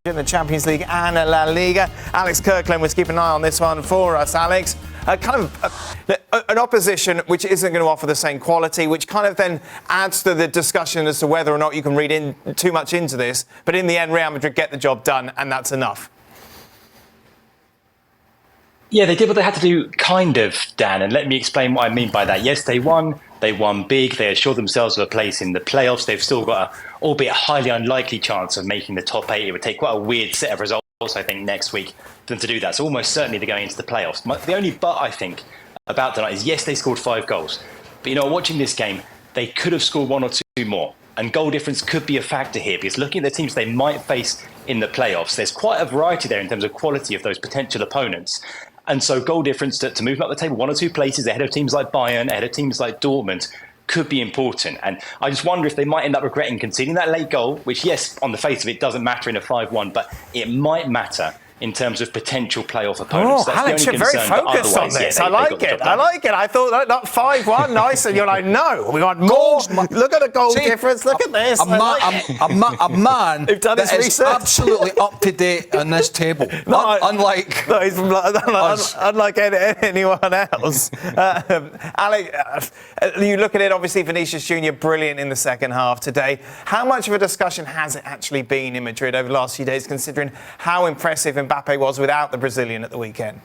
in the Champions League and La Liga. Alex Kirkland was keeping an eye on this one for us, Alex. An opposition which isn't going to offer the same quality, which kind of then adds to the discussion as to whether or not you can read in too much into this. But in the end, Real Madrid get the job done, and that's enough. Yeah, they did what they had to do, kind of, Dan, and let me explain what I mean by that. Yes, they won big, they assured themselves of a place in the playoffs. They've still got a, albeit a highly unlikely chance of making the top 8. It would take quite a weird set of results, I think, next week for them to do that. So almost certainly they're going into the playoffs. The only but, I think, about tonight is, yes, they scored 5 goals. But, you know, watching this game, they could have scored 1 or 2 more. And goal difference could be a factor here, because looking at the teams they might face in the playoffs, there's quite a variety there in terms of quality of those potential opponents. And so goal difference to move up the table 1 or 2 places ahead of teams like Bayern, ahead of teams like Dortmund, could be important. And I just wonder if they might end up regretting conceding that late goal, which, yes, on the face of it, doesn't matter in a 5-1, but it might matter in terms of potential playoff opponents. Oh, Alex, you're very focused on this. I like it. I thought that 5-1, nice, and you're like, no, we want more. Look at the goal difference. Look at this. A man who've done his that is research. Absolutely up to date on this table. Unlike anyone else. Alex, you look at it, obviously, Vinicius Junior brilliant in the second half today. How much of a discussion has it actually been in Madrid over the last few days, considering how impressive Mbappe was without the Brazilian at the weekend?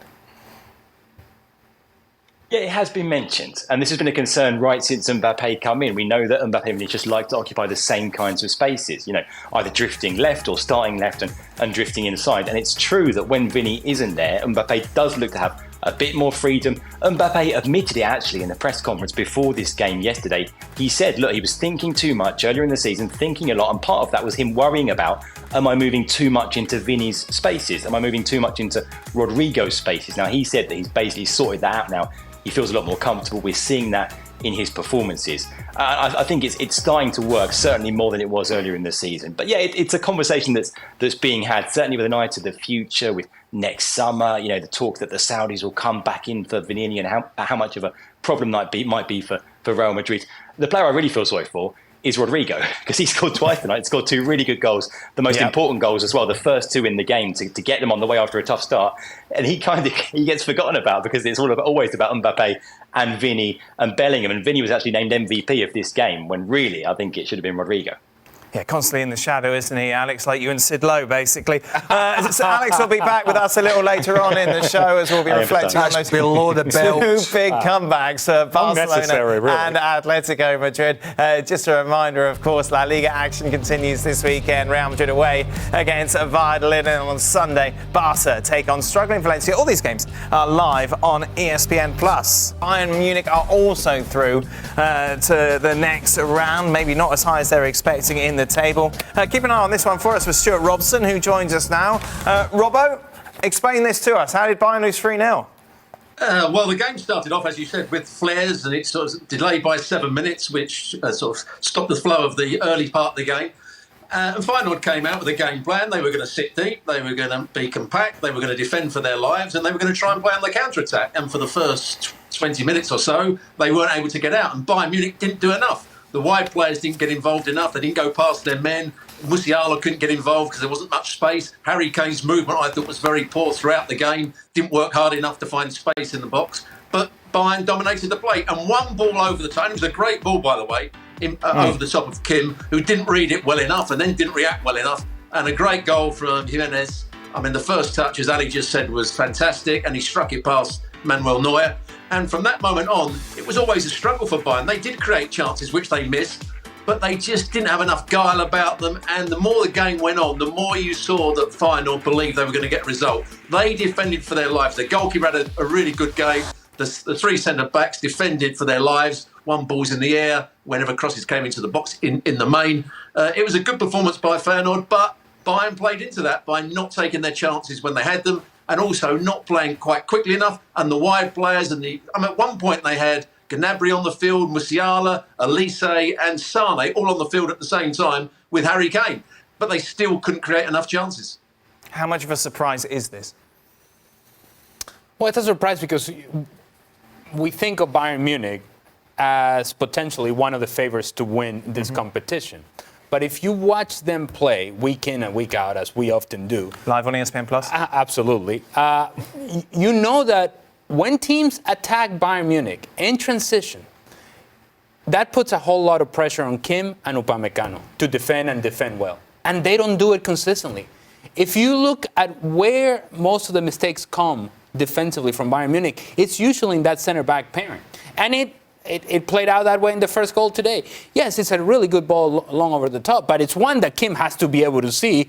Yeah, it has been mentioned, and this has been a concern right since Mbappe come in. We know that Mbappe and Vinicius like to occupy the same kinds of spaces, you know, either drifting left or starting left and drifting inside. And it's true that when Vinny isn't there, Mbappe does look to have a bit more freedom. Mbappe admitted it actually in the press conference before this game yesterday. He said, look, he was thinking too much earlier in the season, thinking a lot, and part of that was him worrying about, am I moving too much into Vinny's spaces? Am I moving too much into Rodrigo's spaces? Now, he said that he's basically sorted that out now. He feels a lot more comfortable with seeing that in his performances. I think it's starting to work, certainly more than it was earlier in the season. But yeah, it's a conversation that's being had, certainly with an eye to the future, with next summer, you know, the talk that the Saudis will come back in for Vinny and how much of a problem that might be for Real Madrid. The player I really feel sorry for is Rodrigo, because he scored twice tonight, scored 2 really good goals, the most important goals as well, the first 2 in the game to get them on the way after a tough start. And he gets forgotten about because it's always about Mbappe and Vinny and Bellingham. And Vinny was actually named MVP of this game when really I think it should have been Rodrigo. Yeah, constantly in the shadow, isn't he, Alex? Like you and Sid Lowe, basically. So Alex will be back with us a little later on in the show as we'll be reflecting on those below the belt. 2 big comebacks, Barcelona really. and Atletico Madrid. Just a reminder, of course, La Liga action continues this weekend. Real Madrid away against Valladolid, and on Sunday, Barca take on struggling Valencia. All these games are live on ESPN+. Bayern Munich are also through to the next round, maybe not as high as they're expecting in the table. Keep an eye on this one for us with Stewart Robson, who joins us now. Robbo, explain this to us. How did Bayern lose 3-0? Well, the game started off, as you said, with flares, and it sort of delayed by 7 minutes, which sort of stopped the flow of the early part of the game. And Feyenoord came out with a game plan. They were going to sit deep, they were going to be compact, they were going to defend for their lives, and they were going to try and play on the counter-attack. And for the first 20 minutes or so, they weren't able to get out, and Bayern Munich didn't do enough. The wide players didn't get involved enough. They didn't go past their men. Musiala couldn't get involved because there wasn't much space. Harry Kane's movement, I thought, was very poor throughout the game. Didn't work hard enough to find space in the box. But Bayern dominated the play. And one ball over the top. It was a great ball, by the way, over the top of Kim, who didn't read it well enough and then didn't react well enough. And a great goal from Jimenez. I mean, the first touch, as Ali just said, was fantastic. And he struck it past Manuel Neuer. And from that moment on, it was always a struggle for Bayern. They did create chances, which they missed, but they just didn't have enough guile about them. And the more the game went on, the more you saw that Feyenoord believed they were going to get a result. They defended for their lives. The goalkeeper had a really good game. The 3 centre-backs defended for their lives. 1 ball's in the air whenever crosses came into the box in the main. It was a good performance by Feyenoord, but Bayern played into that by not taking their chances when they had them, and also not playing quite quickly enough. And the wide players, at one point they had Gnabry on the field, Musiala, Elise and Sane all on the field at the same time with Harry Kane. But they still couldn't create enough chances. How much of a surprise is this? Well, it's a surprise because we think of Bayern Munich as potentially one of the favorites to win this competition. But if you watch them play week in and week out, as we often do, Live on ESPN Plus. Absolutely, you know that when teams attack Bayern Munich in transition, that puts a whole lot of pressure on Kim and Upamecano to defend and defend well. And they don't do it consistently. If you look at where most of the mistakes come defensively from Bayern Munich, it's usually in that center-back pairing. And it played out that way in the first goal today. Yes, it's a really good ball long over the top, but it's one that Kim has to be able to see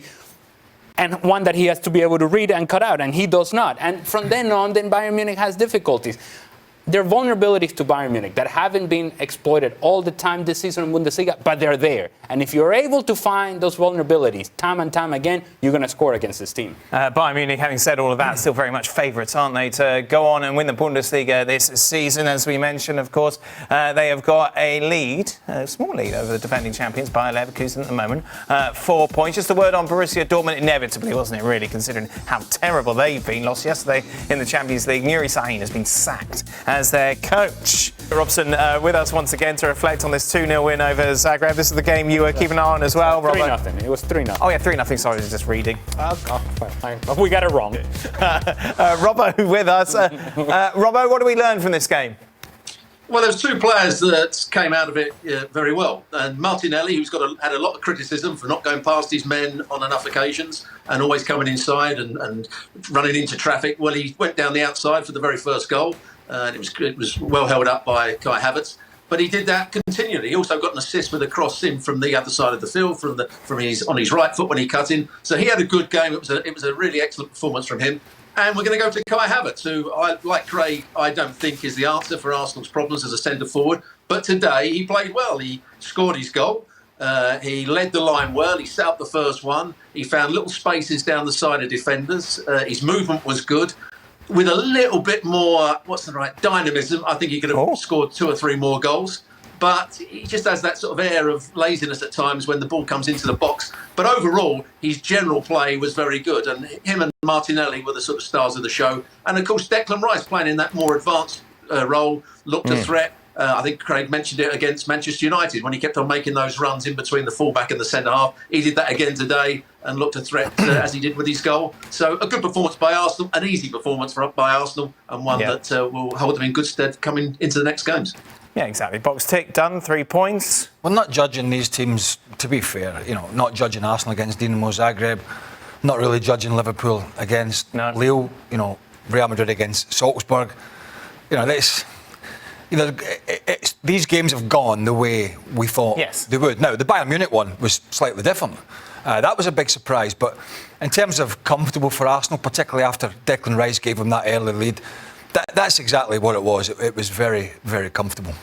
and one that he has to be able to read and cut out, and he does not. And from then on, then Bayern Munich has difficulties. There are vulnerabilities to Bayern Munich that haven't been exploited all the time this season in Bundesliga, but they're there. And if you're able to find those vulnerabilities time and time again, you're going to score against this team. Bayern Munich, having said all of that, still very much favourites, aren't they, to go on and win the Bundesliga this season? As we mentioned, of course, they have got a lead, a small lead over the defending champions, Bayer Leverkusen at the moment, 4 points. Just a word on Borussia Dortmund, inevitably, wasn't it, really, considering how terrible they've been. Lost yesterday in the Champions League. Nuri Sahin has been sacked as their coach. Robson with us once again to reflect on this 2-0 win over Zagreb. This is the game you were keeping an eye on as well, Robbo. 3-0. It was 3-0. Oh, yeah, 3-0. Sorry, I was just reading. We got it wrong. Robbo with us. Robbo, what do we learn from this game? Well, there's two players that came out of it very well. And Martinelli, who's had a lot of criticism for not going past his men on enough occasions and always coming inside and running into traffic. Well, he went down the outside for the very first goal. And it was well held up by Kai Havertz. But he did that continually. He also got an assist with a cross in from the other side of the field, on his right foot when he cut in. So he had a good game. It was a really excellent performance from him. And we're going to go to Kai Havertz, who, like Craig, I don't think is the answer for Arsenal's problems as a centre forward. But today he played well. He scored his goal. He led the line well. He set up the first one. He found little spaces down the side of defenders. His movement was good. With a little bit more, dynamism, I think he could have scored 2 or 3 more goals. But he just has that sort of air of laziness at times when the ball comes into the box. But overall, his general play was very good. And him and Martinelli were the sort of stars of the show. And of course, Declan Rice playing in that more advanced role, looked a threat. I think Craig mentioned it against Manchester United when he kept on making those runs in between the fullback and the centre half. He did that again today and looked a threat as he did with his goal. So a good performance by Arsenal, an easy performance by Arsenal, and one that will hold them in good stead coming into the next games. Yeah, exactly. Box tick, done, 3 points. We're not judging these teams, to be fair, not judging Arsenal against Dinamo Zagreb, not really judging Liverpool against Lille, Real Madrid against Salzburg. These games have gone the way we thought they would. Now, the Bayern Munich one was slightly different. That was a big surprise. But in terms of comfortable for Arsenal, particularly after Declan Rice gave them that early lead, that's exactly what it was. It was very, very comfortable.